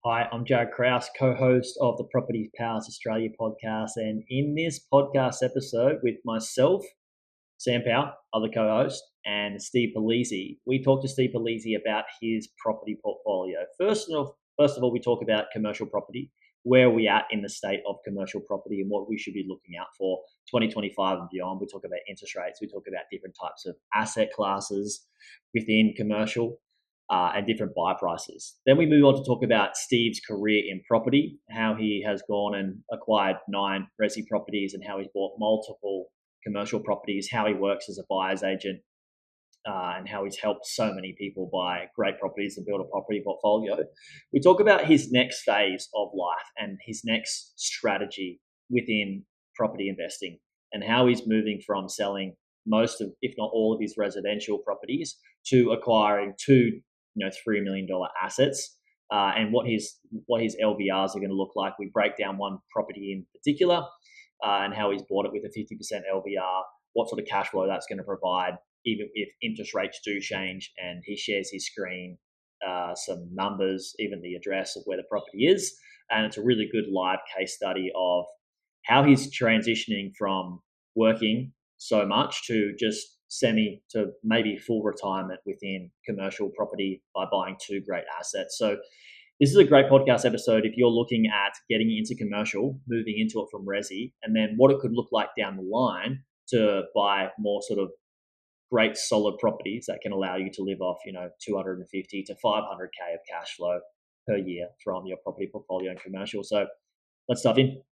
Hi, I'm Jaryd Krause, co-host of the Property Powers Australia podcast, and in this podcast episode with myself, Sam Powell, other co-host, and Steve Palise, we talk to Steve Palise about his property portfolio. First of all, we talk about commercial property, where we at in the state of commercial property and what we should be looking out for 2025 and beyond. We talk about interest rates. We talk about different types of asset classes within commercial and different buy prices. Then we move on to talk about Steve's career in property, how he has gone and acquired 9 resi properties and how he's bought multiple commercial properties, how he works as a buyer's agent, and how he's helped so many people buy great properties and build a property portfolio. We talk about his next phase of life and his next strategy within property investing and how he's moving from selling most of, if not all of his residential properties to acquiring 2 $3 million assets, and what his LVRs are going to look like. We break down one property in particular, and how he's bought it with a 50% LVR, what sort of cash flow that's going to provide, even if interest rates do change. And he shares his screen, some numbers, even the address of where the property is. And it's a really good live case study of how he's transitioning from working so much to just semi to maybe full retirement within commercial property by buying 2 great assets. So this is a great podcast episode if you're looking at getting into commercial, moving into it from resi, and then what it could look like down the line to buy more sort of great solid properties that can allow you to live off 250 to 500k of cash flow per year from your property portfolio and commercial. So let's dive in.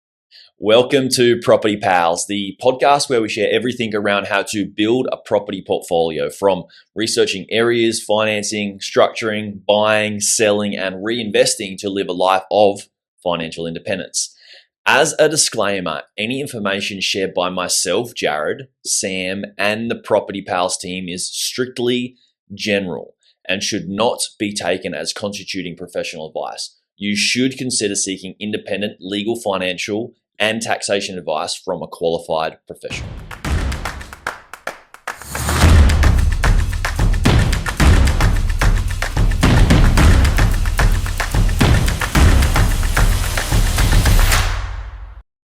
Welcome to Property Pals, the podcast where we share everything around how to build a property portfolio, from researching areas, financing, structuring, buying, selling, and reinvesting to live a life of financial independence. As a disclaimer, any information shared by myself, Jaryd, Sam, and the Property Pals team is strictly general and should not be taken as constituting professional advice. You should consider seeking independent legal, financial, and taxation advice from a qualified professional.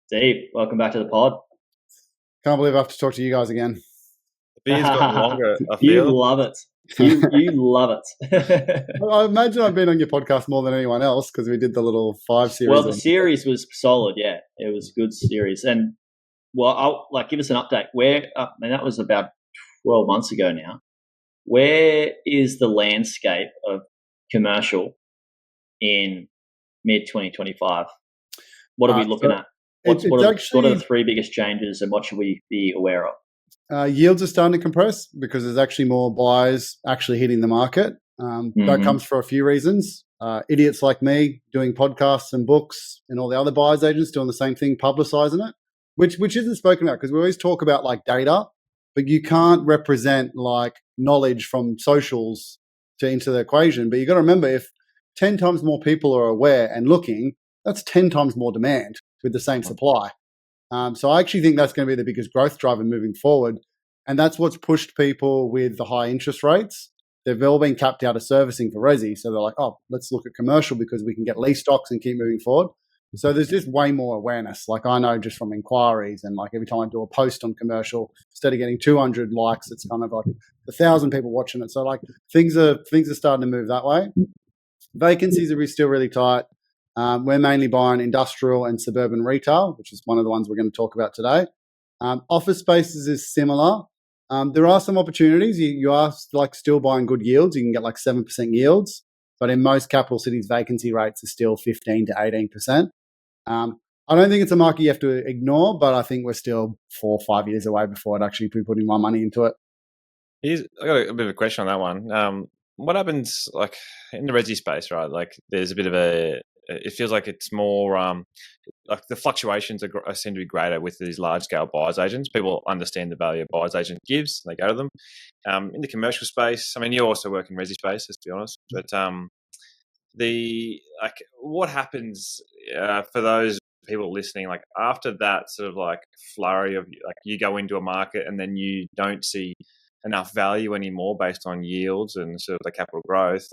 Steve, welcome back to the pod. Can't believe I have to talk to you guys again. The beard's gotten longer, I feel. You love it. You love it. I imagine I've been on your podcast more than anyone else because we did the little 5 series. Well, the series was solid. Yeah, it was a good series. And I'll give us an update. That was about 12 months ago now. Where is the landscape of commercial in mid 2025? What are we looking at? What are the 3 biggest changes, and what should we be aware of? Yields are starting to compress because there's actually more buyers actually hitting the market. That comes for a few reasons. Idiots like me doing podcasts and books, and all the other buyers agents doing the same thing, publicizing it, which isn't spoken about because we always talk about data, but you can't represent knowledge from socials into the equation. But you got to remember, if 10 times more people are aware and looking, that's 10 times more demand with the same supply. So I actually think that's going to be the biggest growth driver moving forward. And that's what's pushed people with the high interest rates. They've all been capped out of servicing for resi. So they're like, oh, let's look at commercial because we can get lease stocks and keep moving forward. So there's just way more awareness. I know just from inquiries and every time I do a post on commercial, instead of getting 200 likes, it's kind of 1,000 people watching it. So things are starting to move that way. Vacancies are still really tight. We're mainly buying industrial and suburban retail, which is one of the ones we're going to talk about today. Office spaces is similar. There are some opportunities. You are still buying good yields. You can get 7% yields, but in most capital cities, vacancy rates are still 15 to 18%. I don't think it's a market you have to ignore, but I think we're still 4 or 5 years away before I'd actually be putting my money into it. I got a bit of a question on that one. What happens in the resi space, right? There's a bit of it feels like it's more the fluctuations seem to be greater with these large scale buyers agents. People understand the value a buyers agent gives, they go to them. In the commercial space, you also work in resi space, let's be honest. But what happens for those people listening? After that sort of flurry of you go into a market and then you don't see enough value anymore based on yields and sort of the capital growth.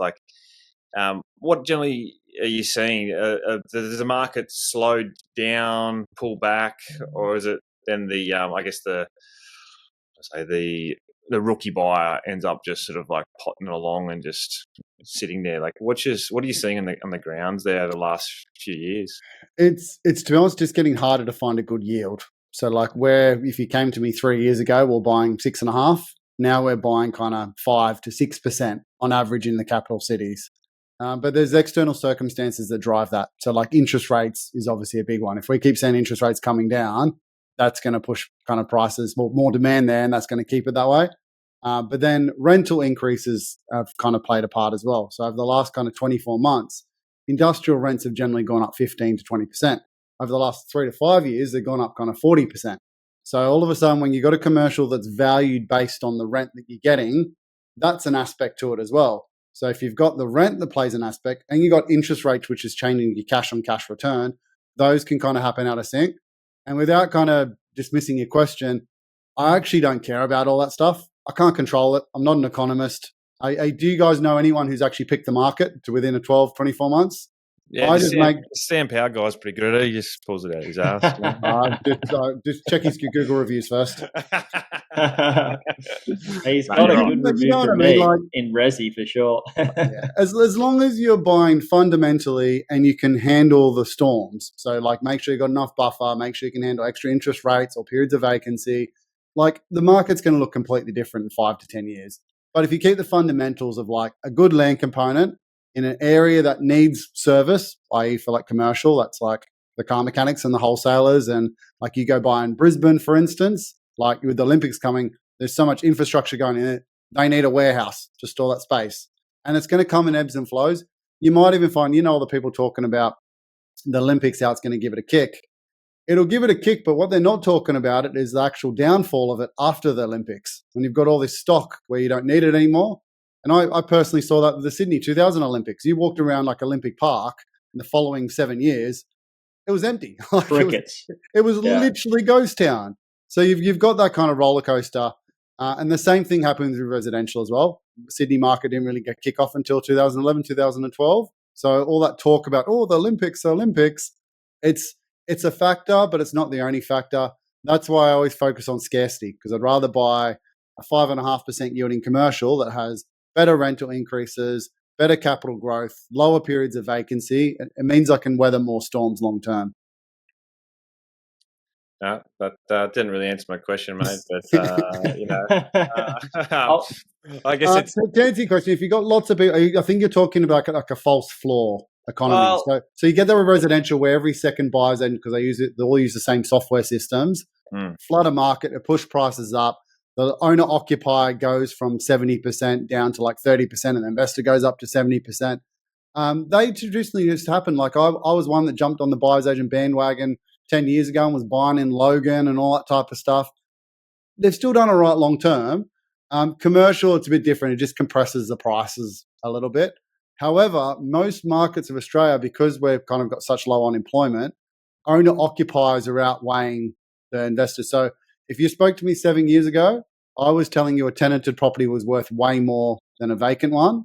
What generally are you seeing? Does the market slow down, pull back, or is it then the rookie buyer ends up just sort of like potting along and just sitting there? Like, what are you seeing on the grounds there the last few years? It's to be honest, just getting harder to find a good yield. So like where if you came to me 3 years ago, we're buying 6.5. Now we're buying kind of 5 to 6% on average in the capital cities. But there's external circumstances that drive that. So like interest rates is obviously a big one. If we keep seeing interest rates coming down, that's going to push kind of prices, more demand there, and that's going to keep it that way. But then rental increases have kind of played a part as well. So over the last kind of 24 months, industrial rents have generally gone up 15 to 20%. Over the last 3 to 5 years, they've gone up kind of 40%. So all of a sudden, when you've got a commercial that's valued based on the rent that you're getting, that's an aspect to it as well. So if you've got the rent that plays an aspect and you've got interest rates, which is changing your cash on cash return, those can kind of happen out of sync. And without kind of dismissing your question, I actually don't care about all that stuff. I can't control it. I'm not an economist. Do you guys know anyone who's actually picked the market to within a 12, 24 months? Yeah, Sam Powell guy's pretty good at it. He just pulls it out his ass. Just check his Google reviews first. He's got a good review from me in Resi for sure. Yeah. As long as you're buying fundamentally and you can handle the storms. So like make sure you've got enough buffer, make sure you can handle extra interest rates or periods of vacancy. Like the market's going to look completely different in 5 to 10 years. But if you keep the fundamentals of like a good land component in an area that needs service, i.e. for like commercial, that's like the car mechanics and the wholesalers. And like you go by in Brisbane, for instance, like with the Olympics coming, there's so much infrastructure going in it. They need a warehouse to store that space. And it's going to come in ebbs and flows. You might even find, all the people talking about the Olympics, how it's going to give it a kick. It'll give it a kick, but what they're not talking about it is the actual downfall of it after the Olympics, when you've got all this stock where you don't need it anymore. And I personally saw that with the Sydney 2000 Olympics. You walked around like Olympic Park in the following 7 years, it was empty. Crickets. It was literally ghost town. So you've got that kind of roller coaster. And the same thing happens with residential as well. The Sydney market didn't really get kick off until 2011, 2012. So all that talk about, the Olympics, it's a factor, but it's not the only factor. That's why I always focus on scarcity, because I'd rather buy a 5.5% yielding commercial that has better rental increases, better capital growth, lower periods of vacancy. It means I can weather more storms long term. No, that didn't really answer my question, mate. But I guess it's to answer your question. If you got lots of people, I think you're talking about like a false floor economy. So you get there with residential where every second buyer's agent, because they all use the same software systems, flood a market, it push prices up. The owner occupier goes from 70% down to like 30%, and the investor goes up to 70%. They traditionally used to happen. Like I was one that jumped on the buyer's agent bandwagon 10 years ago and was buying in Logan and all that type of stuff. They've still done all right long term. Commercial, it's a bit different. It just compresses the prices a little bit. However, most markets of Australia, because we've kind of got such low unemployment, owner occupiers are outweighing the investors. So if you spoke to me 7 years ago, I was telling you a tenanted property was worth way more than a vacant one.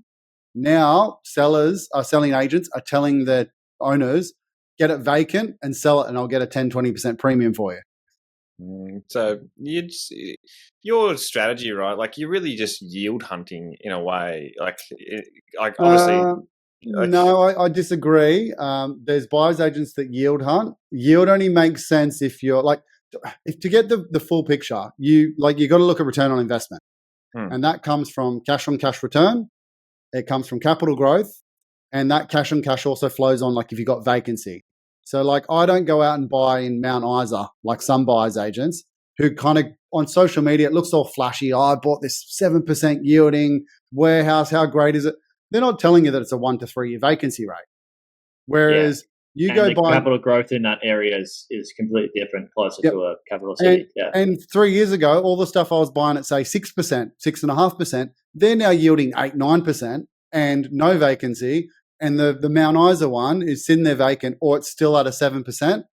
Now, selling agents are telling their owners, get it vacant and sell it, and I'll get a 10, 20% premium for you. So your strategy, right? Like you're really just yield hunting in a way. Like obviously. No, I disagree. There's buyers agents that yield hunt. Yield only makes sense if you're like, to get the full picture, you got to look at return on investment. And that comes from cash on cash return. It comes from capital growth. And that cash on cash also flows on like if you got vacancy. So like I don't go out and buy in Mount Isa like some buyers agents who kind of on social media, it looks all flashy. I bought this 7% yielding warehouse. How great is it? They're not telling you that it's a 1 to 3 year vacancy rate. Whereas you go buy capital growth in that area is completely different, closer to a capital city. And 3 years ago, all the stuff I was buying at say 6%, 6.5%, they're now yielding 8, 9% and no vacancy. And the Mount Isa one is sitting there vacant, or it's still at a 7%.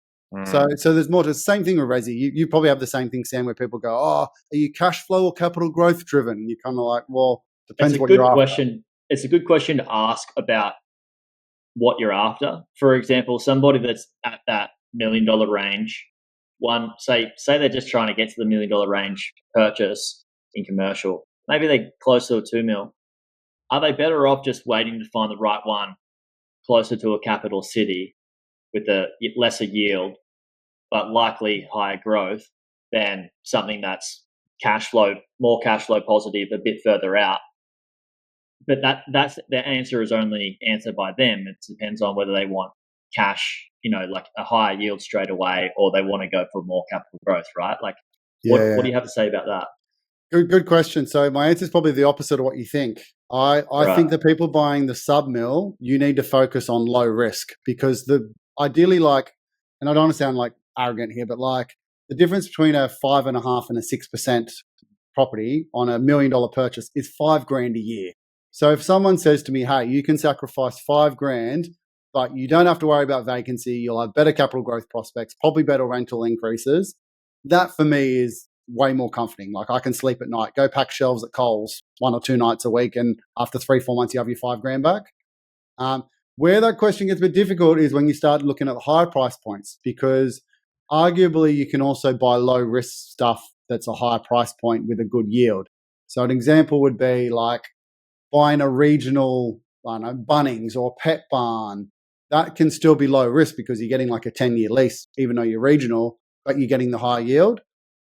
So there's more to the same thing with Resi. You probably have the same thing, Sam, where people go, are you cash flow or capital growth driven? And you're kind of like, well, depends what you're after. It's a good question to ask about what you're after. For example, somebody that's at that $1 million range, say they're just trying to get to the $1 million range purchase in commercial. Maybe they're closer to 2 mil. Are they better off just waiting to find the right one closer to a capital city with a lesser yield but likely higher growth than something that's more cash flow positive a bit further out? But that's the answer is only answered by them. It depends on whether they want cash, like a higher yield straight away, or they want to go for more capital growth, right? Like, what do you have to say about that? Good question. So my answer is probably the opposite of what you think. I think that people buying the sub-mill, you need to focus on low risk, because ideally, and I don't want to sound like arrogant here, but like the difference between a 5.5% and a 6% property on $1 million purchase is $5,000 a year. So if someone says to me, hey, you can sacrifice $5,000, but you don't have to worry about vacancy, you'll have better capital growth prospects, probably better rental increases, that for me is way more comforting. Like, I can sleep at night, go pack shelves at Coles 1 or 2 nights a week, and after 3-4 months, you have your $5,000 back. Where that question gets a bit difficult is when you start looking at the higher price points, because arguably you can also buy low risk stuff that's a higher price point with a good yield. So an example would be like buying a regional, Bunnings or Pet Barn. That can still be low risk because you're getting like a 10-year lease, even though you're regional, but you're getting the high yield.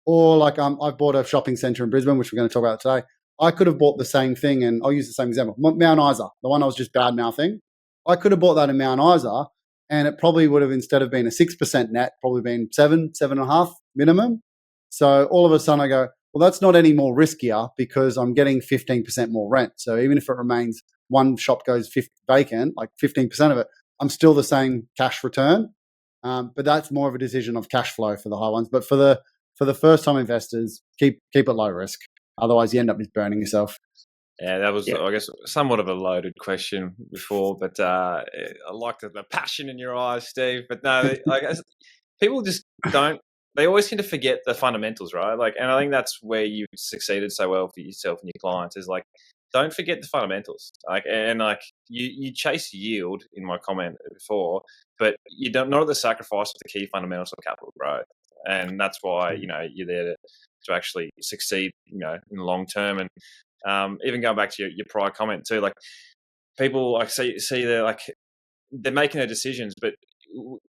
Or like I've bought a shopping centre in Brisbane, which we're going to talk about today. I could have bought the same thing, and I'll use the same example. Mount Isa, the one I was just bad-mouthing. I could have bought that in Mount Isa, and it probably would have, instead of being a 6% net, probably been 7.5 minimum. So all of a sudden I go, well, that's not any more riskier because I'm getting 15% more rent. So even if it remains, one shop goes vacant, like 15% of it, I'm still the same cash return. But that's more of a decision of cash flow for the high ones. But for the first time investors, keep it low risk. Otherwise, you end up just burning yourself. Yeah, that was, I guess, somewhat of a loaded question before, but I like the passion in your eyes, Steve. But no, I guess people just don't. They always seem to forget the fundamentals, right? Like, and I think that's where you've succeeded so well for yourself and your clients is like, don't forget the fundamentals. Like, and like you chase yield in my comment before, but you don't, not at the sacrifice of the key fundamentals of capital growth. And that's why, you're there to actually succeed, in the long term. And even going back to your prior comment too, like people like see they're like, they're making their decisions, but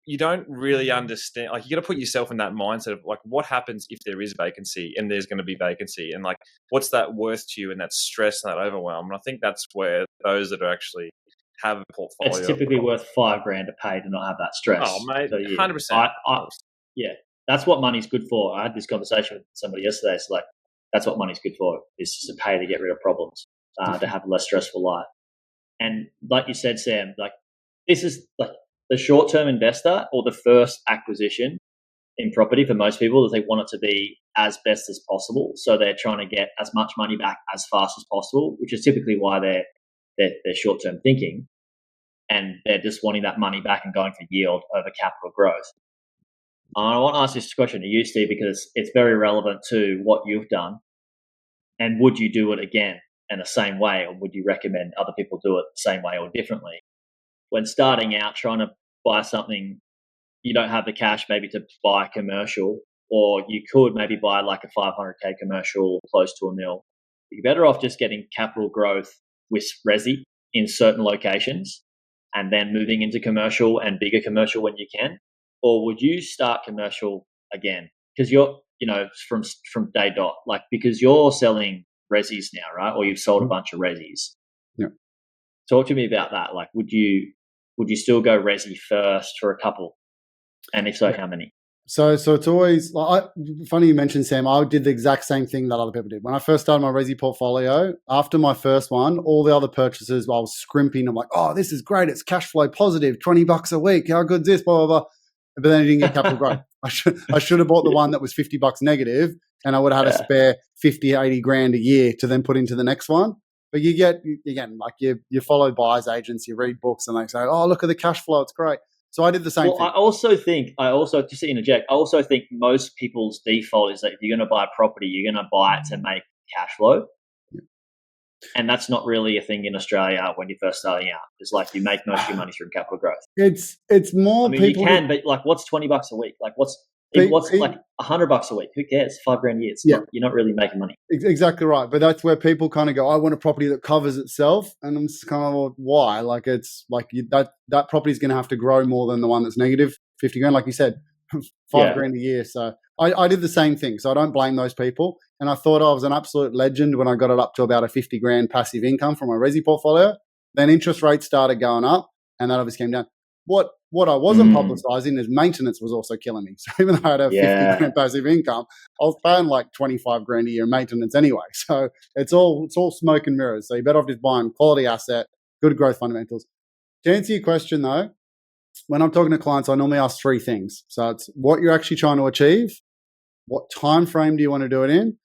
you don't really understand. Like, you got to put yourself in that mindset of like, what happens if there is vacancy and there's going to be vacancy, and like, what's that worth to you, and that stress and that overwhelm. And I think that's where those that are actually have a portfolio, it's typically worth $5,000 to pay to not have that stress. Oh, mate, so, 100%. Yeah, that's what money's good for. I had this conversation with somebody yesterday. It's like, that's what money's good for, is just to pay to get rid of problems, to have a less stressful life. And like you said, Sam, like, this is like the short-term investor or the first acquisition in property for most people, is they want it to be as best as possible. So they're trying to get as much money back as fast as possible, which is typically why they're short-term thinking, and they're just wanting that money back and going for yield over capital growth. I want to ask this question to you, Steve, because it's very relevant to what you've done. And would you do it again in the same way, or would you recommend other people do it the same way or differently? When starting out trying to buy something, you don't have the cash maybe to buy commercial, or you could maybe buy like a 500K commercial close to $1 million. You're better off just getting capital growth with resi in certain locations and then moving into commercial and bigger commercial when you can. Or would you start commercial again? Because you're, from day dot, like, because you're selling resis now, right? Or you've sold a bunch of resis. Yeah. Talk to me about that. Like, would you still go resi first for a couple? And if so, how many? So it's always like, funny you mentioned, Sam. I did the exact same thing that other people did when I first started my resi portfolio. After my first one, all the other purchases, I was scrimping. I'm like, oh, this is great. It's cash flow positive, $20 a week. How good's this? Blah blah blah. But then I didn't get capital growth. I should have bought the one that was $50 negative, and I would have had a spare 50, 80 grand a year to then put into the next one. But you get, again, like you follow buyers agents, you read books, and they say, oh, look at the cash flow, it's great. So I did the same thing. I also just to interject, I also think most people's default is that if you're going to buy a property, you're going to buy it to make cash flow. Yeah. And that's not really a thing in Australia when you're first starting out. It's like you make most of your money through capital growth. It's more. I mean, people you can, but like, what's $20 a week? Like, what's like $100 a week? Who cares? $5,000 a year. You're not really making money. Exactly right. But that's where people kind of go, I want a property that covers itself, and I'm just kind of like, why? Like, it's like that property is going to have to grow more than the one that's negative $50,000, like you said, $5,000 a year. So I did the same thing. So I don't blame those people. And I thought I was an absolute legend when I got it up to about a $50,000 passive income from my resi portfolio. Then interest rates started going up, and that obviously came down. What I wasn't publicising is maintenance was also killing me. So even though I had a $50,000 passive income, I was paying like $25,000 a year maintenance anyway. So it's all smoke and mirrors. So you're better off just buying quality asset, good growth fundamentals. To answer your question though, when I'm talking to clients, I normally ask three things. So it's what you're actually trying to achieve, what time frame do you want to do it in,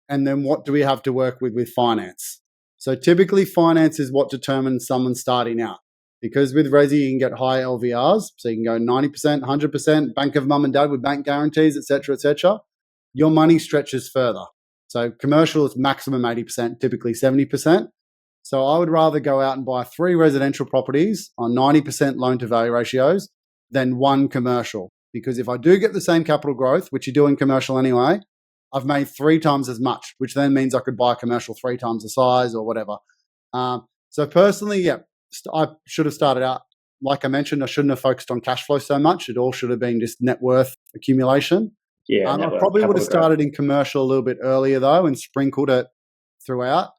and then what do we have to work with finance. So typically finance is what determines someone starting out. Because with resi, you can get high LVRs, so you can go 90%, 100%, bank of mum and dad with bank guarantees, et cetera, et cetera. Your money stretches further. So commercial is maximum 80%, typically 70%. So I would rather go out and buy 3 residential properties on 90% loan to value ratios than 1 commercial. Because if I do get the same capital growth, which you do in commercial anyway, I've made 3 times as much, which then means I could buy a commercial 3 times the size or whatever. So personally, I should have started out, like I mentioned, I shouldn't have focused on cash flow so much. It all should have been just net worth accumulation. I probably would have started in commercial a little bit earlier though and sprinkled it throughout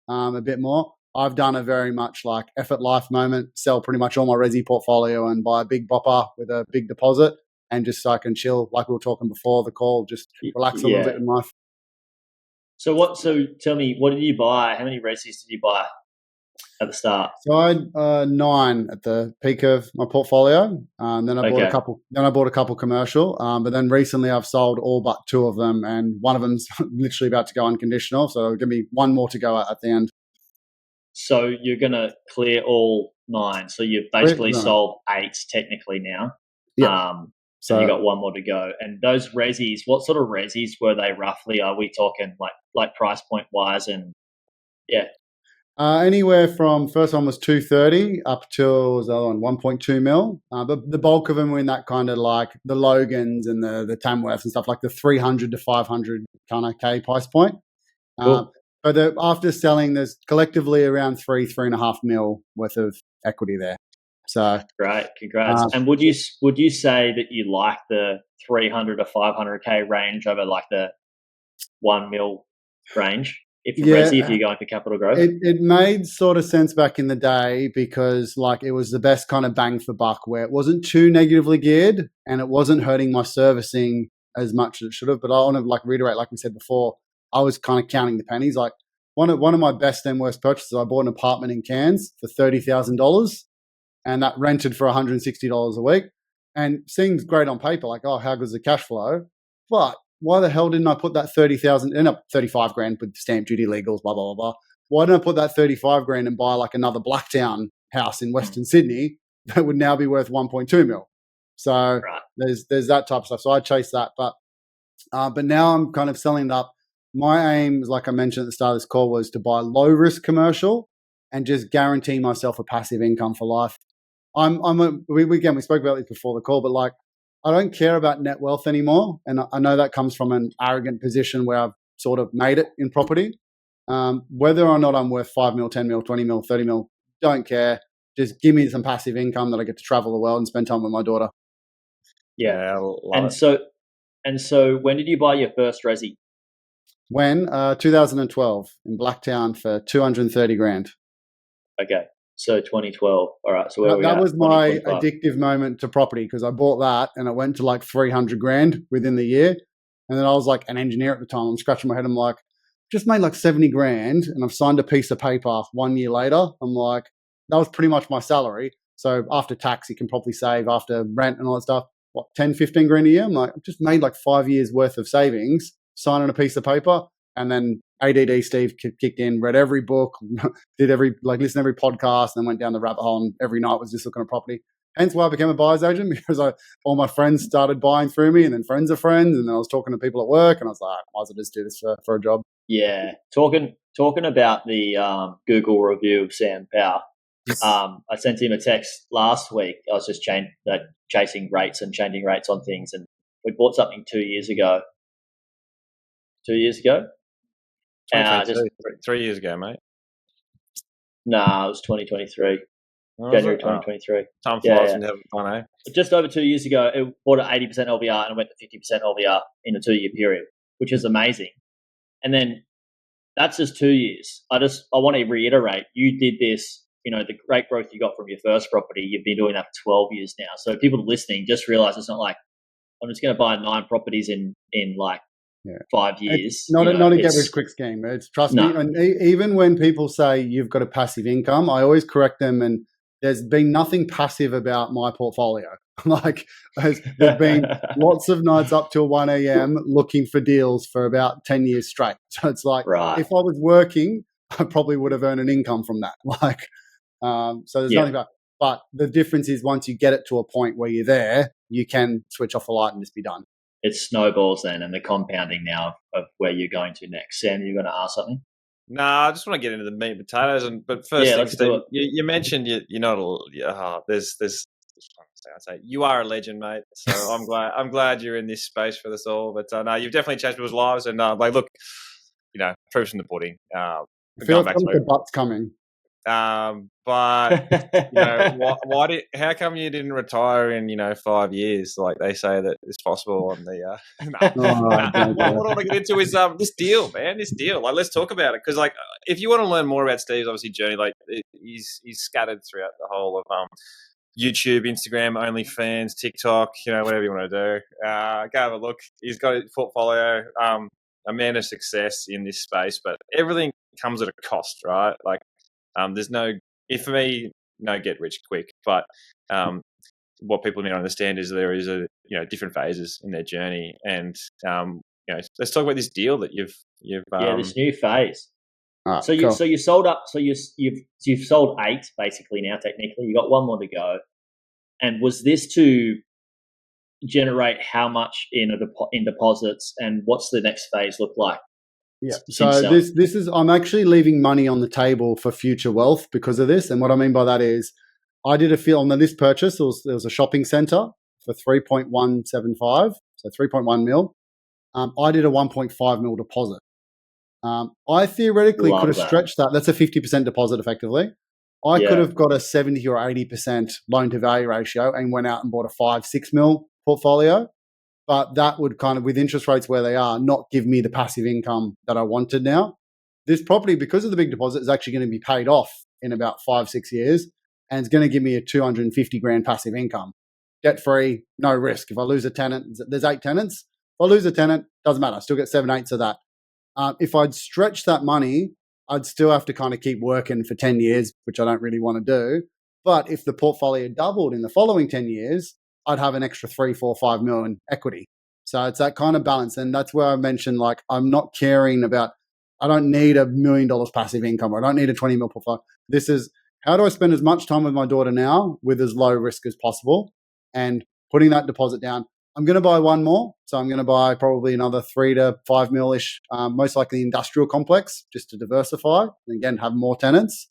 a bit more. I've done a very much like effort life moment, sell pretty much all my resi portfolio and buy a big bopper with a big deposit and just so I can chill, like we were talking before the call, just relax a little bit in life. So tell me, what did you buy? How many resis did you buy at the start? So I had 9 at the peak of my portfolio. Then I bought a couple. Then I bought a couple commercial. But then recently I've sold all but 2 of them, and one of them's literally about to go unconditional. So give me 1 more to go at the end. So you're gonna clear all 9. So you've basically sold 8 technically now. Yeah. So you got 1 more to go. And those resis, what sort of resis were they roughly? Are we talking like price point wise and anywhere from first one was 230 up till was the other one 1.2 mil. But the bulk of them were in that kind of like the Logans and the Tamworths and stuff, like the 300 to 500 kind of K price point. Cool. But after selling, there's collectively around 3.5 mil worth of equity there. So great, congrats. And would you say that you like the 300 to 500K range over like the 1 mil range? If you're going for capital growth, it made sort of sense back in the day because like it was the best kind of bang for buck where it wasn't too negatively geared and it wasn't hurting my servicing as much as it should have. But I want to like reiterate, like we said before, I was kind of counting the pennies. Like one of my best and worst purchases, I bought an apartment in Cairns for $30,000, and that rented for $160 a week. And seems great on paper, like how good's the cash flow, but why the hell didn't I put that 30,000, end up 35 grand with stamp duty, legals, blah, blah, blah, blah. Why didn't I put that 35 grand and buy like another Blacktown house in Western Sydney that would now be worth 1.2 mil? So there's that type of stuff. So I chased that. But now I'm kind of selling it up. My aim, like I mentioned at the start of this call, was to buy low risk commercial and just guarantee myself a passive income for life. We spoke about this before the call, but like, I don't care about net wealth anymore. And I know that comes from an arrogant position where I've sort of made it in property. Whether or not I'm worth 5 mil, 10 mil, 20 mil, 30 mil, don't care. Just give me some passive income that I get to travel the world and spend time with my daughter. Yeah. So when did you buy your first resi? 2012 in Blacktown for 230 grand. Okay. So 2012. All right. So that was my addictive moment to property because I bought that and it went to like 300 grand within the year. And then I was like an engineer at the time. I'm scratching my head. I'm like, just made like 70 grand and I've signed a piece of paper 1 year later. I'm like, that was pretty much my salary. So after tax, you can probably save after rent and all that stuff, 10, 15 grand a year. I'm like, I've just made like 5 years worth of savings, signing a piece of paper. And then ADD Steve kicked in, read every book, listened to every podcast, and then went down the rabbit hole. And every night was just looking at property. Hence why I became a buyer's agent because all my friends started buying through me, and then friends of friends, and then I was talking to people at work, and I was like, I might as well just do this for a job. Yeah, talking talking about the Google review of Sam Powell. I sent him a text last week. I was just chasing rates and changing rates on things, and we bought something 2 years ago. 2 years ago? Just 3 years ago, mate. Nah, it was 2023. January 2023. Time flies when you having fun, eh? Just over 2 years ago, it bought at 80% LVR and it went to 50% LVR in a 2-year period, which is amazing. And then that's just 2 years. I want to reiterate, you did this, the great growth you got from your first property, you've been doing that for 12 years now. So people listening, just realize it's not like, I'm just going to buy 9 properties in 5 years. It's not a get rich quick scheme. Trust me. And even when people say you've got a passive income, I always correct them. And there's been nothing passive about my portfolio. There's been lots of nights up till 1 a.m. looking for deals for about 10 years straight. So it's like, if I was working, I probably would have earned an income from that. So there's nothing about. But the difference is once you get it to a point where you're there, you can switch off a light and just be done. It snowballs then, and the compounding now of where you're going to next. Sam, you're going to ask something? No, I just want to get into the meat and potatoes. But first thing, Steve, you mentioned you're not. There's. I'd say you are a legend, mate. So I'm glad you're in this space for us all. But no, you've definitely changed people's lives. And look, proof's in the pudding. It feels like the butt's coming. But how come you didn't retire in 5 years like they say that is possible on the what I want to get into is this deal, man. This deal, let's talk about it, because if you want to learn more about Steve's obviously journey, he's scattered throughout the whole of YouTube, Instagram, OnlyFans, TikTok, whatever you want to do, go have a look. He's got a portfolio, a man of success in this space, but everything comes at a cost, right? There's no get rich quick, but what people need to understand is there is different phases in their journey, and let's talk about this deal that you've this new phase. So cool. you sold up. So you've sold 8 basically now. Technically, you got 1 more to go. And was this to generate how much in deposits, and what's the next phase look like? Yeah. So this is, I'm actually leaving money on the table for future wealth because of this. And what I mean by that is I did a film on this purchase. There was a shopping center for 3.175, so 3.1 mil. I did a 1.5 mil deposit. I theoretically could have stretched that. That's a 50% deposit effectively. I could have got a 70 or 80% loan to value ratio and went out and bought a 5-6 mil portfolio. But that would kind of, with interest rates where they are, not give me the passive income that I wanted now. This property, because of the big deposit, is actually going to be paid off in about 5-6 years, and it's going to give me a 250 grand passive income. Debt free, no risk. If I lose a tenant, there's 8 tenants. If I lose a tenant, doesn't matter. I still get 7/8 of that. If I'd stretch that money, I'd still have to kind of keep working for 10 years, which I don't really want to do. But if the portfolio doubled in the following 10 years, I'd have an extra 3, 4, 5 million equity. So it's that kind of balance. And that's where I mentioned, I'm not caring about, I don't need $1 million passive income, or I don't need a 20 mil portfolio. This is, how do I spend as much time with my daughter now with as low risk as possible, and putting that deposit down. I'm going to buy 1 more. So I'm going to buy probably another 3 to 5 mil-ish, most likely industrial complex, just to diversify and again, have more tenants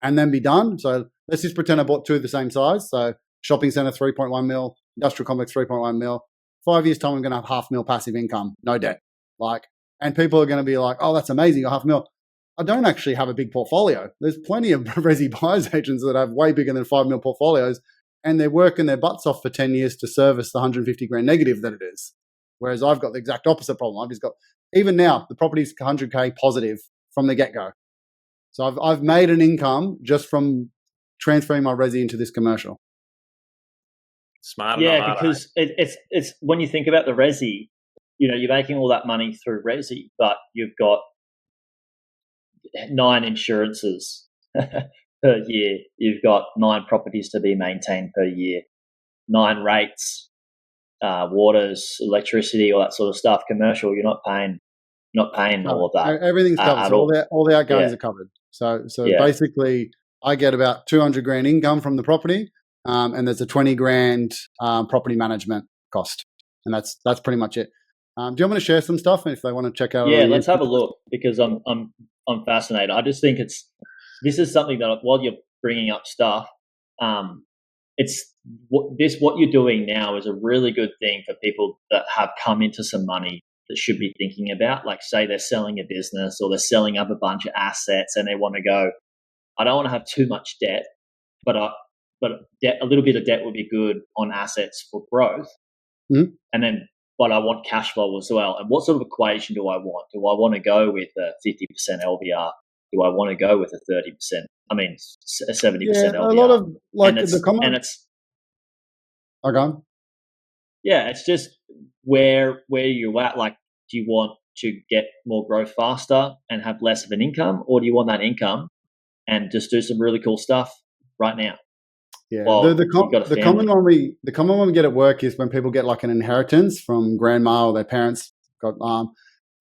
and then be done. So let's just pretend I bought 2 of the same size. So shopping center, 3.1 mil, industrial complex, 3.1 mil. 5 years time, I'm going to have $500,000 passive income, no debt. And people are going to be like, oh, that's amazing, you're $500,000. I don't actually have a big portfolio. There's plenty of resi buyers agents that have way bigger than $5 million portfolios, and they're working their butts off for 10 years to service the 150 grand negative that it is. Whereas I've got the exact opposite problem. I've just got, even now, the property's 100K positive from the get-go. So I've made an income just from transferring my resi into this commercial. Smart. Yeah, because it's when you think about the resi, you're making all that money through resi, but you've got 9 insurances per year. You've got 9 properties to be maintained per year, 9 rates, waters, electricity, all that sort of stuff. Commercial, you're not paying all of that. Everything's covered. All the outgoings are covered. So basically, I get about 200 grand income from the property. And there's a 20 grand property management cost, and that's pretty much it. Do you want me to share some stuff if they want to check out? Yeah, let's have a look, because I'm I'm fascinated. I just think this is something that while you're bringing up stuff, it's what you're doing now is a really good thing for people that have come into some money that should be thinking about. Like, say they're selling a business or they're selling up a bunch of assets and they want to go, I don't want to have too much debt, but a little bit of debt would be good on assets for growth. Mm-hmm. And then, but I want cash flow as well. And what sort of equation do I want? Do I want to go with a 50% LVR? Do I want to go with a 30%? I mean, a 70% LVR? A lot of the common. And it's. Okay. Yeah, it's just where you're at. Like, do you want to get more growth faster and have less of an income, or do you want that income and just do some really cool stuff right now? Yeah, well, the common one we get at work is when people get like an inheritance from grandma or their parents got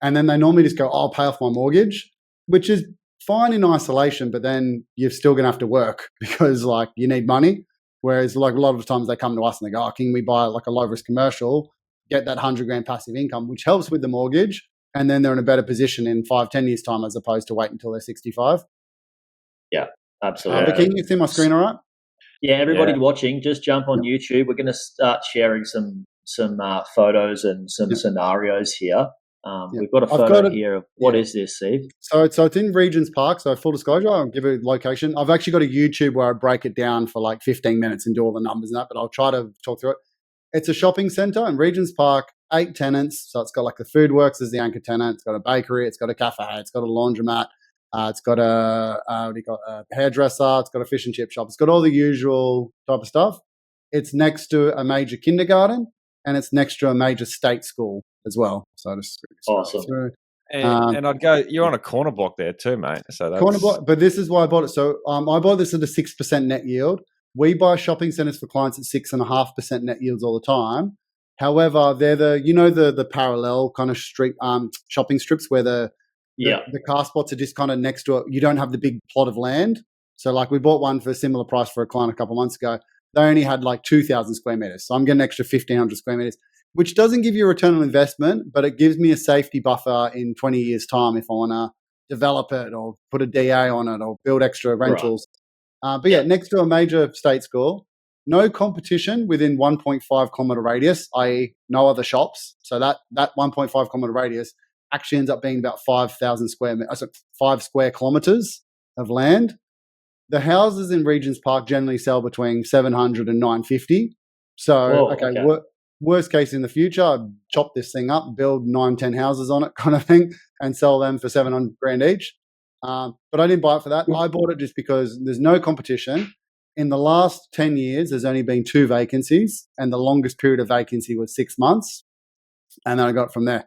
and then they normally just go, I'll pay off my mortgage, which is fine in isolation, but then you're still gonna have to work because like you need money. Whereas like a lot of times they come to us and they go, oh, can we buy like a low risk commercial, get that $100,000 passive income, which helps with the mortgage, and then they're in a better position in 5-10 years time as opposed to wait until they're 65. Yeah, absolutely. But can you see my screen all right? Yeah, everybody watching, just jump on YouTube. We're going to start sharing some photos and some scenarios here. We've got a photo here of what is this, Steve? So it's in Regent's Park. So full disclosure, I'll give a location. I've actually got a YouTube where I break it down for like 15 minutes and do all the numbers and that, but I'll try to talk through it. It's a shopping centre in Regent's Park, 8 tenants. So it's got like the Food Works as the anchor tenant. It's got a bakery. It's got a cafe. It's got a laundromat. It's got a hairdresser. It's got a fish and chip shop. It's got all the usual type of stuff. It's next to a major kindergarten and it's next to a major state school as well. So just awesome. And I'd go, you're on a corner block there too, mate. So that's corner block, but this is why I bought it. So I bought this at a 6% net yield. We buy shopping centres for clients at 6.5% net yields all the time. However, they're the parallel kind of street shopping strips where the car spots are just kind of next to it. You don't have the big plot of land. So like we bought one for a similar price for a client a couple of months ago. They only had like 2,000 square meters. So I'm getting an extra 1,500 square meters, which doesn't give you a return on investment, but it gives me a safety buffer in 20 years time if I want to develop it or put a DA on it or build extra rentals. Right. But next to a major state school, no competition within 1.5 kilometer radius, i.e. no other shops. So that 1.5 kilometer radius actually ends up being about 5,000 5 square kilometers of land. The houses in Regent's Park generally sell between 700 and 950. So, worst case in the future, I'd chop this thing up, build 9-10 houses on it kind of thing and sell them for $700,000 each. But I didn't buy it for that. I bought it just because there's no competition. In the last 10 years, there's only been 2 vacancies and the longest period of vacancy was 6 months. And then I got it from there.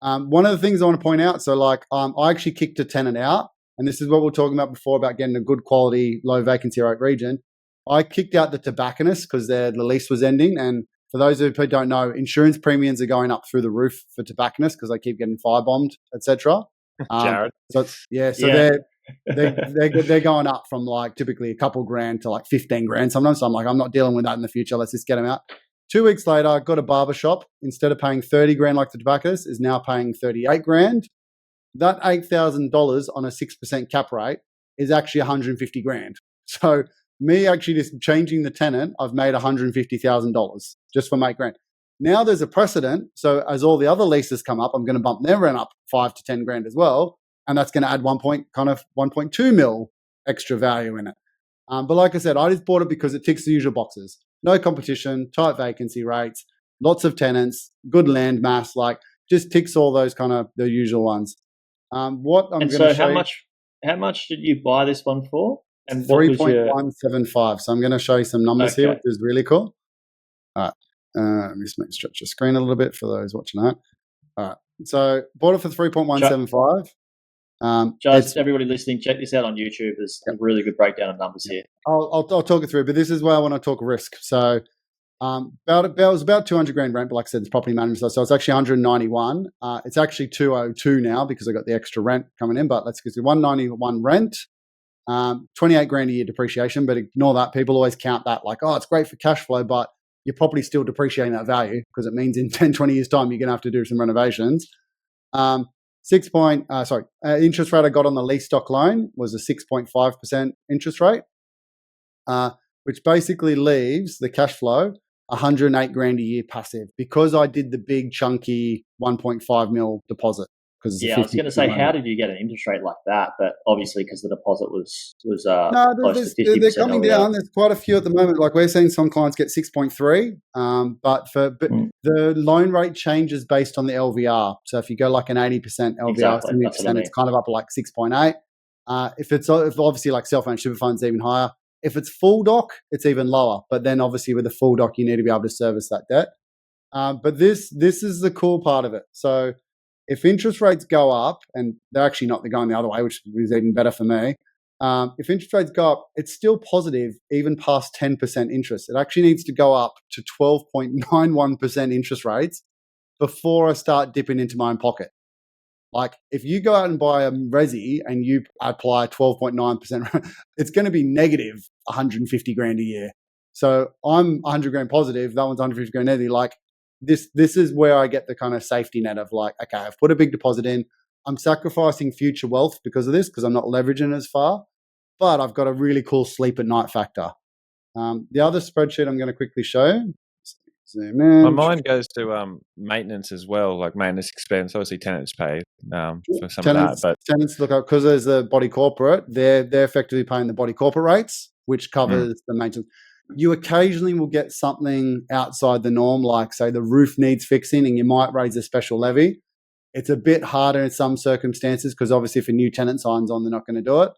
One of the things I want to point out, so like I actually kicked a tenant out, and this is what we were talking about before about getting a good quality, low vacancy rate region. I kicked out the tobacconist because the lease was ending. And for those who don't know, insurance premiums are going up through the roof for tobacconists because they keep getting firebombed, etc. Jaryd. They're going up from like typically a couple grand to like 15 grand sometimes. So I'm like, I'm not dealing with that in the future. Let's just get them out. 2 weeks later, I got a barber shop. Instead of paying 30 grand like the tobacconist, is now paying 38 grand. That $8,000 on a 6% cap rate is actually 150 grand. So me actually just changing the tenant, I've made $150,000 just from $8 grand. Now there's a precedent. So as all the other leases come up, I'm going to bump their rent up 5 to 10 grand as well. And that's going to add 1.2 mil extra value in it. But like I said, I just bought it because it ticks the usual boxes. No competition, tight vacancy rates, lots of tenants, good land mass, like just ticks all those kind of the usual ones. How much did you buy this one for? And 3.175. So I'm going to show you some numbers here, which is really cool. All right. Let me just stretch the screen a little bit for those watching that. All right. So bought it for 3.175. Just everybody listening, check this out on YouTube. There's a really good breakdown of numbers here. I'll talk it through, but this is where I want to talk risk. So it was about 200 grand rent, but like I said, it's property management. So it's actually 191. It's actually 202 now because I got the extra rent coming in, but let's get to 191 rent, 28 grand a year depreciation, but ignore that. People always count that like, oh, it's great for cash flow, but your property's still depreciating that value because it means in 10, 20 years time, you're going to have to do some renovations. interest rate I got on the lease stock loan was a 6.5% interest rate, which basically leaves the cash flow 108 grand a year passive because I did the big chunky 1.5 mil deposit. Yeah, I was going to say, how did you get an interest rate like that? But obviously, because the deposit was no, close to 50%. they're coming down. There's quite a few at the moment. Like we're seeing some clients get 6.3, but the loan rate changes based on the LVR. So if you go like an 80% LVR, Exactly, 70%, it's kind of up like 6.8. If obviously like self-managed super funds, even higher. If it's full doc, it's even lower. But then obviously with the full doc, you need to be able to service that debt. But this is the cool part of it. So if interest rates go up, and they're actually not, they're going the other way, which is even better for me. If interest rates go up, it's still positive, even past 10% interest. It actually needs to go up to 12.91% interest rates before I start dipping into my own pocket. Like if you go out and buy a resi and you apply 12.9%, it's going to be negative 150 grand a year. So I'm 100 grand positive. That one's 150 grand negative. Like this is where I get the kind of safety net of like, okay, I've put a big deposit in. I'm sacrificing future wealth because of this, because I'm not leveraging as far, but I've got a really cool sleep at night factor. The other spreadsheet I'm going to quickly show. Zoom in. My mind goes to maintenance as well, like maintenance expense. Obviously, tenants pay for some of that, but tenants look up because there's a body corporate. They're effectively paying the body corporate rates, which covers the maintenance. You occasionally will get something outside the norm, like say the roof needs fixing, and you might raise a special levy. It's a bit harder in some circumstances because obviously if a new tenant signs on, they're not going to do it.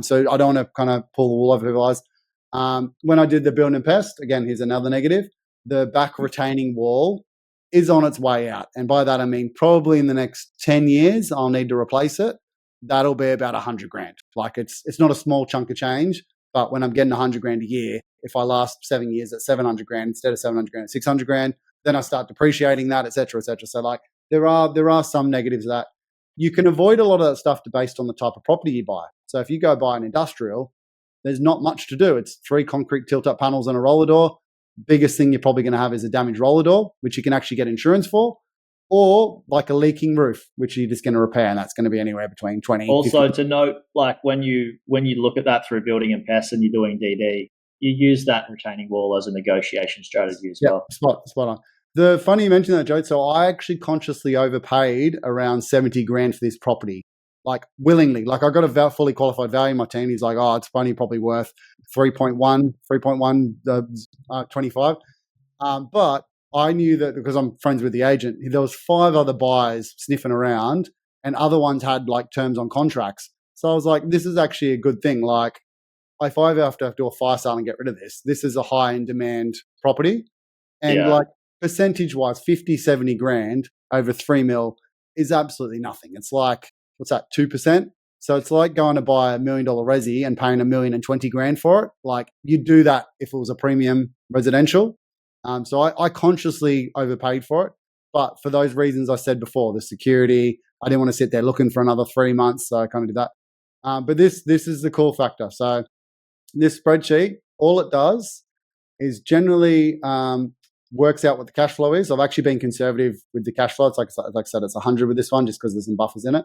So I don't want to kind of pull the wool over people's eyes. When I did the build and pest, again, here's another negative. The back retaining wall is on its way out. And by that, I mean, probably in the next 10 years, I'll need to replace it. That'll be about 100 grand. Like it's not a small chunk of change, but when I'm getting 100 grand a year, if I last 7 years at 700 grand, instead of 700 grand, 600 grand, then I start depreciating that, et cetera, et cetera. So like there are some negatives of that. You can avoid a lot of that stuff based on the type of property you buy. So if you go buy an industrial, there's not much to do. It's 3 concrete tilt-up panels and a roller door. Biggest thing you're probably going to have is a damaged roller door, which you can actually get insurance for, or like a leaking roof, which you're just going to repair, and that's going to be anywhere between 20. Also, 50. to note, like when you look at that through building and pests and you're doing DD, you use that retaining wall as a negotiation strategy as well. Spot on. The funny you mentioned that, Joe. So I actually consciously overpaid around 70 grand for this property. Like willingly, like I got a fully qualified value in my team. He's like, oh, it's only probably worth 3.125. But I knew that because I'm friends with the agent, there was 5 other buyers sniffing around and other ones had like terms on contracts. So I was like, this is actually a good thing. Like if I have to do a fire sale and get rid of this is a high in demand property. And like percentage wise, 50, 70 grand over 3 mil is absolutely nothing. It's like, what's that, 2%? So it's like going to buy $1 million resi and paying $1,020,000 for it. Like you'd do that if it was a premium residential. So I consciously overpaid for it. But for those reasons I said before, the security, I didn't want to sit there looking for another 3 months. So I kind of did that. But this is the cool factor. So this spreadsheet, all it does is generally works out what the cash flow is. I've actually been conservative with the cash flow. It's like I said, it's 100 with this one just because there's some buffers in it.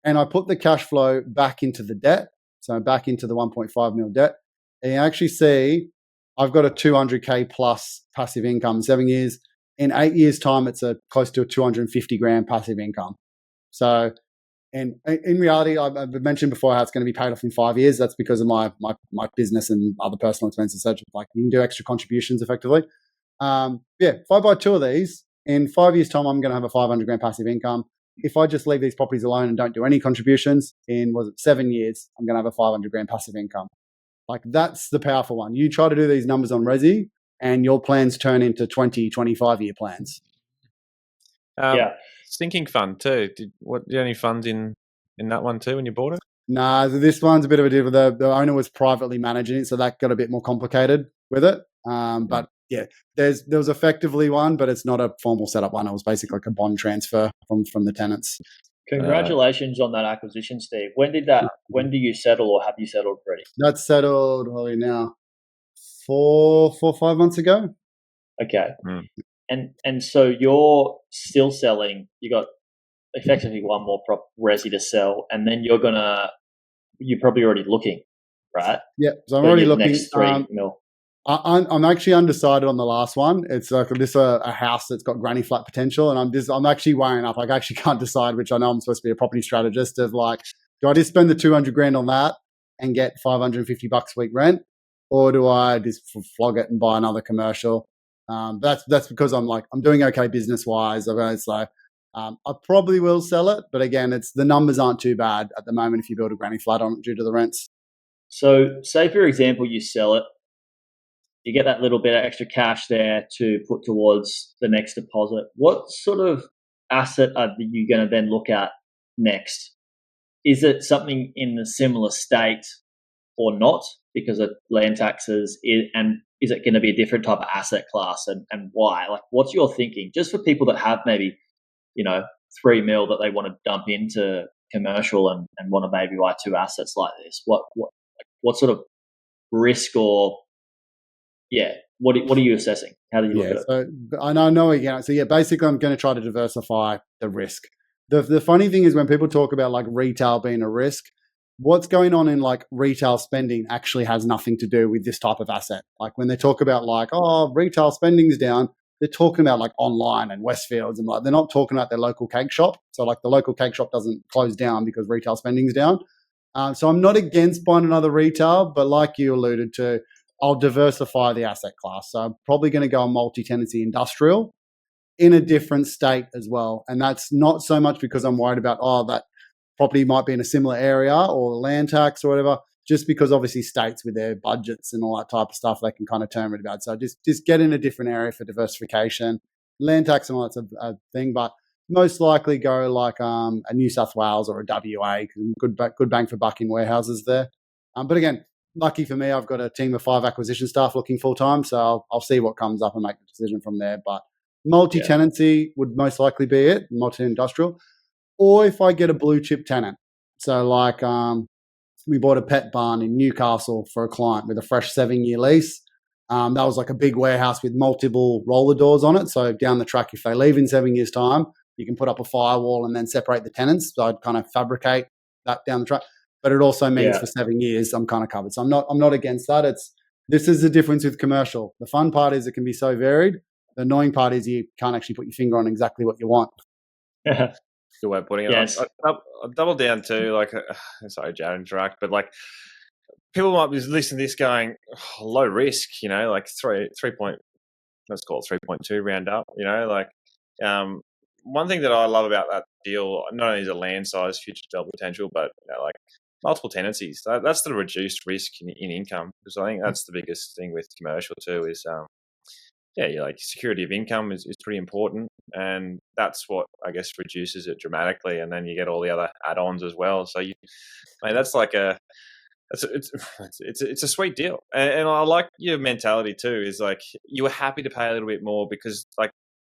And I put the cash flow back into the debt. So back into the 1.5 mil debt. And you actually see I've got a 200K plus passive income in 7 years. In 8 years' time, it's close to a 250 grand passive income. So, and in reality, I've mentioned before how it's going to be paid off in 5 years. That's because of my business and other personal expenses, such like you can do extra contributions effectively. If I buy 2 of these, in 5 years' time, I'm going to have a 500 grand passive income. If I just leave these properties alone and don't do any contributions, in 7 years, I'm going to have a 500 grand passive income. Like that's the powerful one. You try to do these numbers on resi and your plans turn into 20, 25-year plans. Sinking fund too. Did you have any funds in that one too when you bought it? Nah, this one's a bit of a deal. The owner was privately managing it, so that got a bit more complicated with it. But yeah, there was effectively one, but it's not a formal setup one. It was basically like a bond transfer from the tenants. Congratulations on that acquisition, Steve. When do you settle, or have you settled already? That's settled probably now 4 or 5 months ago. Okay. And so you're still selling. You got effectively one more resi to sell, and then you're probably already looking, right? Yeah, so I'm For already your looking. next 3 mil. I'm actually undecided on the last one. It's like this a house that's got granny flat potential, and I'm actually weighing up. I actually can't decide, which I know I'm supposed to be a property strategist. Of like, do I just spend the 200 grand on that and get $550 a week rent, or do I just flog it and buy another commercial? That's because I'm doing okay business wise. So I probably will sell it, but again, it's the numbers aren't too bad at the moment if you build a granny flat on it due to the rents. So, say for example, you sell it, you get that little bit of extra cash there to put towards the next deposit. What sort of asset are you going to then look at next? Is it something in a similar state or not because of land taxes? And is it going to be a different type of asset class, and why? Like, what's your thinking? Just for people that have maybe, 3 mil that they want to dump into commercial and want to maybe buy 2 assets like this. What sort of risk or what are you assessing? How do you look at it? So I know again. So basically, I'm going to try to diversify the risk. The funny thing is when people talk about like retail being a risk, what's going on in like retail spending actually has nothing to do with this type of asset. Like when they talk about like, oh, retail spending's down, they're talking about like online and Westfields, and like they're not talking about their local cake shop. So like the local cake shop doesn't close down because retail spending's down. So I'm not against buying another retail, but like you alluded to, I'll diversify the asset class. So I'm probably going to go on multi-tenancy industrial in a different state as well. And that's not so much because I'm worried about, that property might be in a similar area or land tax or whatever, just because obviously states with their budgets and all that type of stuff, they can kind of turn it about. So just get in a different area for diversification. Land tax and all that's a thing, but most likely go like a New South Wales or a WA, good bang for buck in warehouses there. But again, lucky for me, I've got a team of 5 acquisition staff looking full time, so I'll see what comes up and make the decision from there. But multi-tenancy would most likely be it, multi-industrial, or if I get a blue chip tenant. So like we bought a pet barn in Newcastle for a client with a fresh 7-year lease. That was like a big warehouse with multiple roller doors on it. So down the track, if they leave in 7 years' time, you can put up a firewall and then separate the tenants. So I'd kind of fabricate that down the track. But it also means for 7 years, I'm kind of covered. So I'm not against that. This is the difference with commercial. The fun part is it can be so varied. The annoying part is you can't actually put your finger on exactly what you want. Good way of putting it. Yes. I'll double down too. Like, sorry, Jaryd, interact, but like people might be listening to this going, low risk, like 3 point, let's call it 3.2 round up, like one thing that I love about that deal, not only is it land size, future double potential, but like multiple tenancies. That's the reduced risk in income, because I think that's the biggest thing with commercial too is, like security of income is pretty important, and that's what I guess reduces it dramatically. And then you get all the other add-ons as well. So that's like it's a sweet deal, and I like your mentality too. Is like you were happy to pay a little bit more because like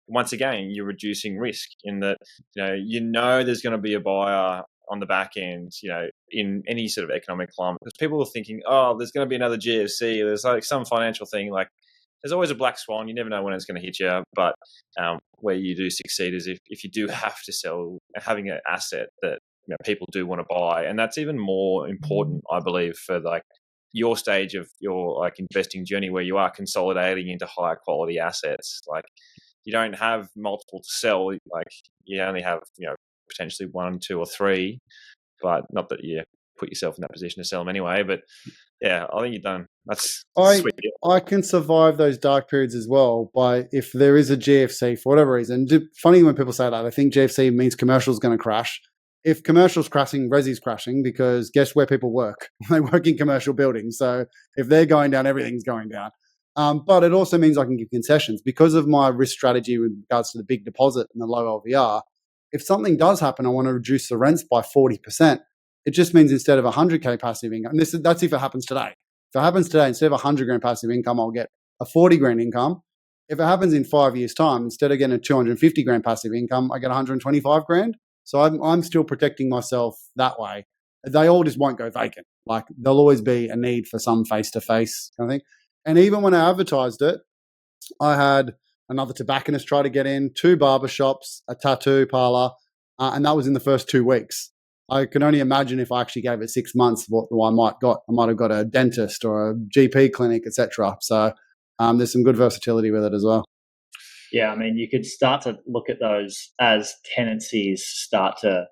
once again you're reducing risk in that there's going to be a buyer on the back end, in any sort of economic climate, because people are thinking, oh, there's going to be another GFC, there's like some financial thing, like there's always a black swan. You never know when it's going to hit you. But where you do succeed is if you do have to sell, having an asset that people do want to buy, and that's even more important, I believe, for like your stage of your like investing journey where you are consolidating into higher quality assets. Like you don't have multiple to sell. Like you only have potentially 1, 2, or 3. But not that you put yourself in that position to sell them anyway. But yeah, I think you've done. That's sweet. I can survive those dark periods as well by if there is a GFC for whatever reason. Funny when people say that. I think GFC means commercial is going to crash. If commercial's crashing, resi's crashing, because guess where people work? They work in commercial buildings. So if they're going down, everything's going down. But it also means I can give concessions because of my risk strategy with regards to the big deposit and the low LVR. If something does happen, I want to reduce the rents by 40%. It just means instead of 100K passive income, and that's if it happens today. If it happens today, instead of 100 grand passive income, I'll get a 40 grand income. If it happens in 5 years' time, instead of getting a 250 grand passive income, I get 125 grand. So I'm still protecting myself that way. They all just won't go vacant. Like there'll always be a need for some face-to-face kind of thing. And even when I advertised it, I had another tobacconist try to get in, 2 barbershops, a tattoo parlor. and that was in the first 2 weeks. I can only imagine if I actually gave it 6 months, what I might have got a dentist or a GP clinic, etc. So there's some good versatility with it as well. Yeah, I mean, you could start to look at those as tenancies start to,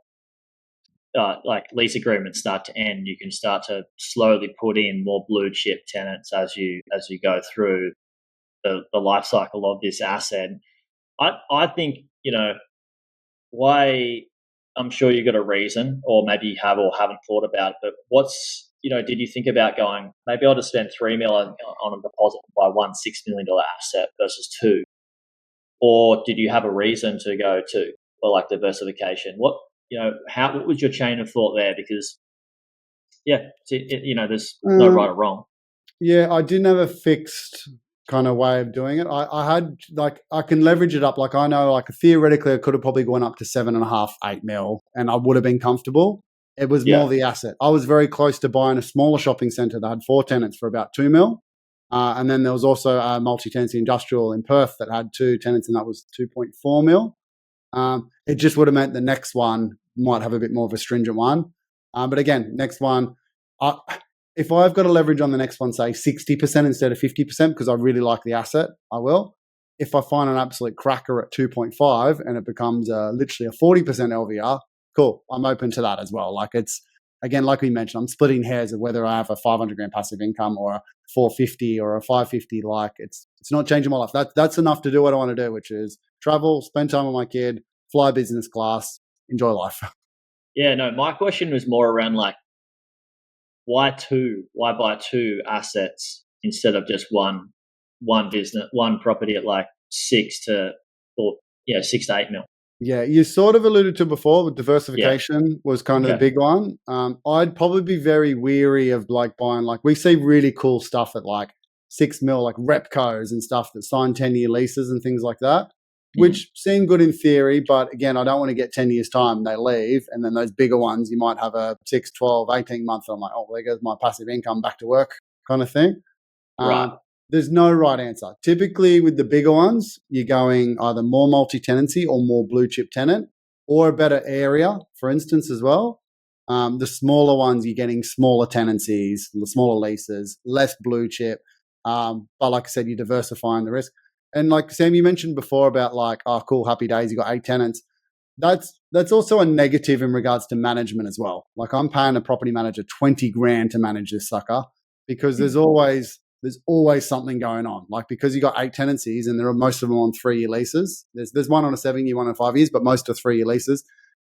like lease agreements start to end. You can start to slowly put in more blue chip tenants as you go through the life cycle of this asset. I think, why, I'm sure you got a reason, or maybe you have or haven't thought about it, but did you think about going, maybe I'll just spend $3 million on a deposit and buy $1 $6 million asset versus 2? Or did you have a reason to go to, or like diversification? What was your chain of thought there? Because there's no right or wrong. Yeah, I didn't have a fixed kind of way of doing it. I had, like, I can leverage it up. Like, I know, like, theoretically I could have probably gone up to 7.5, 8 mil and I would have been comfortable. It was more the asset. I was very close to buying a smaller shopping center that had 4 tenants for about 2 mil. And then there was also a multi-tenancy industrial in Perth that had 2 tenants, and that was 2.4 mil. It just would have meant the next one might have a bit more of a stringent one. But again, next one, if I've got to leverage on the next one, say 60% instead of 50%, because I really like the asset, I will. If I find an absolute cracker at 2.5 and it becomes literally a 40% LVR, cool, I'm open to that as well. Like, it's, again, like we mentioned, I'm splitting hairs of whether I have a 500 grand passive income or a 450 or a 550. Like, it's not changing my life. That's enough to do what I want to do, which is travel, spend time with my kid, fly business class, enjoy life. Yeah, no, my question was more around, like, why 2? Why buy 2 assets instead of just one business, one property at like 6 to 8 mil? Yeah, you sort of alluded to before, with diversification was kind of the big one. I'd probably be very weary of like buying, like, we see really cool stuff at like 6 mil, like Repcos and stuff that sign 10-year leases and things like that, which seem good in theory. But again, I don't want to get 10 years time, they leave. And then those bigger ones, you might have a 6, 12, 18 months. I'm like, oh, there goes my passive income, back to work kind of thing. Right. There's no right answer. Typically with the bigger ones, you're going either more multi-tenancy or more blue chip tenant, or a better area, for instance, as well. The smaller ones, you're getting smaller tenancies, smaller leases, less blue chip. But like I said, you're diversifying the risk. And like Sam, you mentioned before about like, oh, cool, happy days, you got 8 tenants. That's also a negative in regards to management as well. Like, I'm paying a property manager 20 grand to manage this sucker, because there's always something going on. Like, because you got 8 tenancies and most of them on 3-year leases. There's one on a 7-year, one on 5 years, but most are 3-year leases.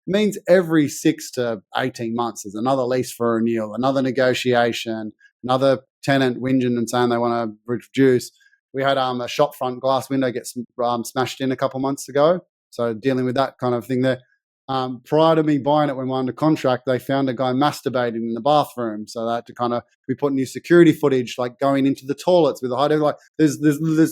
It means every 6 to 18 months there's another lease for renewal, another negotiation, another tenant whinging and saying they want to reduce. We had a shop front glass window get smashed in a couple months ago. So dealing with that kind of thing there. Prior to me buying it, when we were under contract, they found a guy masturbating in the bathroom. So they had to we put new security footage, like going into the toilets with a high, like there's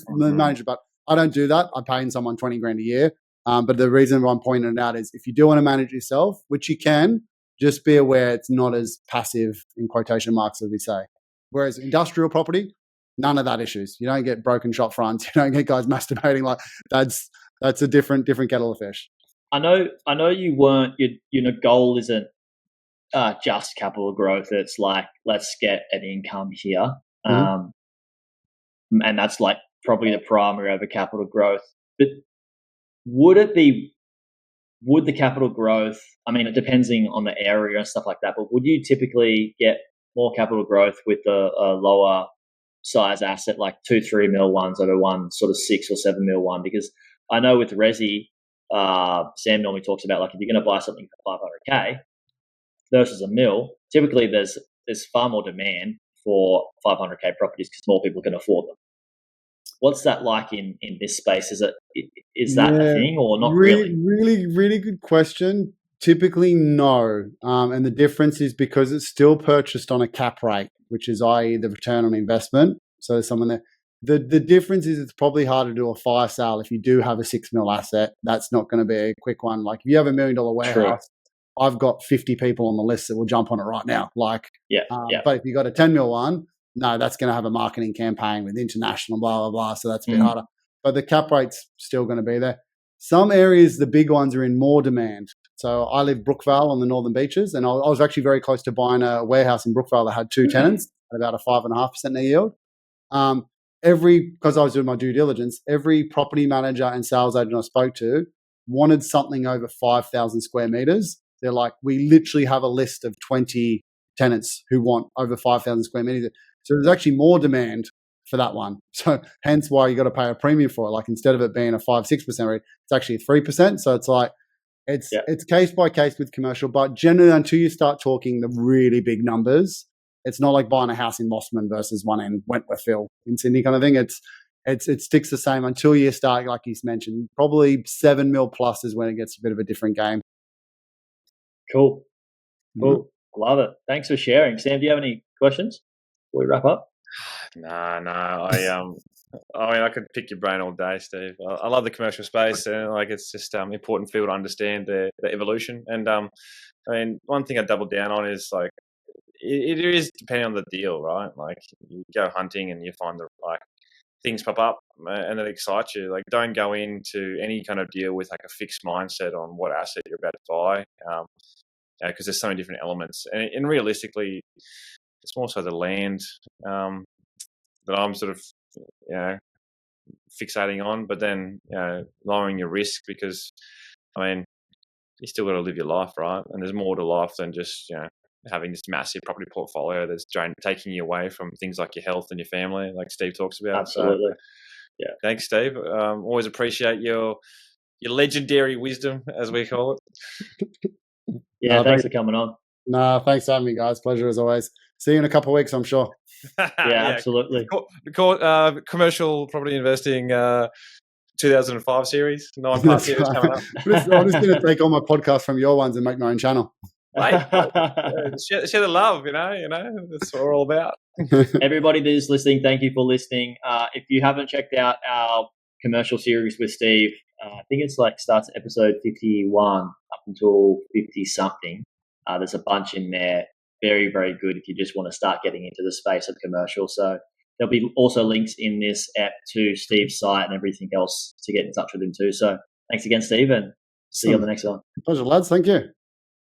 manager, but I don't do that. I'm paying someone 20 grand a year. But the reason why I'm pointing it out is, if you do want to manage yourself, which you can, just be aware it's not as passive in quotation marks as we say. Whereas industrial property, none of that issues. You don't get broken shop fronts. You don't get guys masturbating. Like, that's a different kettle of fish. I know you weren't. Your goal isn't just capital growth. It's like, let's get an income here, and that's like probably the primary over capital growth. But would the capital growth? I mean, it depends on the area and stuff like that. But would you typically get more capital growth with a lower size asset, like 2-3 mil ones, over one sort of 6 or 7 mil one? Because I know with resi, Sam normally talks about, like, if you're going to buy something for 500k versus a mil, typically there's far more demand for 500k properties because more people can afford them. What's that like in this space? Is that a thing or not really? Really good question. Typically, no. And the difference is because it's still purchased on a cap rate, which is, i.e., the return on investment. So there's someone there. The difference is it's probably hard to do a fire sale if you do have a 6 mil asset. That's not going to be a quick one. Like, if you have $1 million warehouse, I've got 50 people on the list that will jump on it right now. Like, But if you got a 10 mil one, no, that's going to have a marketing campaign with international, blah, blah, blah. So that's a bit harder. But the cap rate's still going to be there. Some areas, the big ones, are in more demand. So I live Brookvale on the Northern Beaches, and I was actually very close to buying a warehouse in Brookvale that had 2 tenants at about a 5.5% net yield. Because I was doing my due diligence, every property manager and sales agent I spoke to wanted something over 5,000 square meters. They're like, we literally have a list of 20 tenants who want over 5,000 square meters. So there's actually more demand for that one. So hence why you got to pay a premium for it. Like instead of it being a 5-6% rate, it's actually 3%. So it's like, it's case by case with commercial, but generally until you start talking the really big numbers, it's not like buying a house in Mossman versus one in Wentworthville in Sydney kind of thing. It sticks the same until you start, like he's mentioned, probably 7 mil plus is when it gets a bit of a different game. Cool. Love it. Thanks for sharing. Sam, do you have any questions before we wrap up? No. I could pick your brain all day, Steve. I love the commercial space, and like it's just important field to understand the evolution. And one thing I double down on is like it is depending on the deal, right? Like you go hunting and you find the things pop up and it excites you. Like don't go into any kind of deal with like a fixed mindset on what asset you're about to buy, because there's so many different elements. And realistically, it's more so the land that I'm sort of fixating on, but then lowering your risk, because you still got to live your life, right? And there's more to life than just having this massive property portfolio that's taking you away from things like your health and your family, like Steve talks about. Absolutely. So, thanks, Steve. Always appreciate your legendary wisdom, as we call it. Thanks for coming on. No, thanks for having me, guys. Pleasure as always. See you in a couple of weeks, I'm sure. Absolutely. Commercial property investing 2005 series, 9-part series coming up. I'm just going to take all my podcasts from your ones and make my own channel. Share the love, that's what we're all about. Everybody that is listening, thank you for listening. If you haven't checked out our commercial series with Steve, I think it's starts at episode 51 up until 50 something. There's a bunch in there. Very, very good if you just want to start getting into the space of commercial. So there'll be also links in this app to Steve's site and everything else to get in touch with him too. So thanks again, Steve, and see you on the next one. Pleasure, lads. Thank you.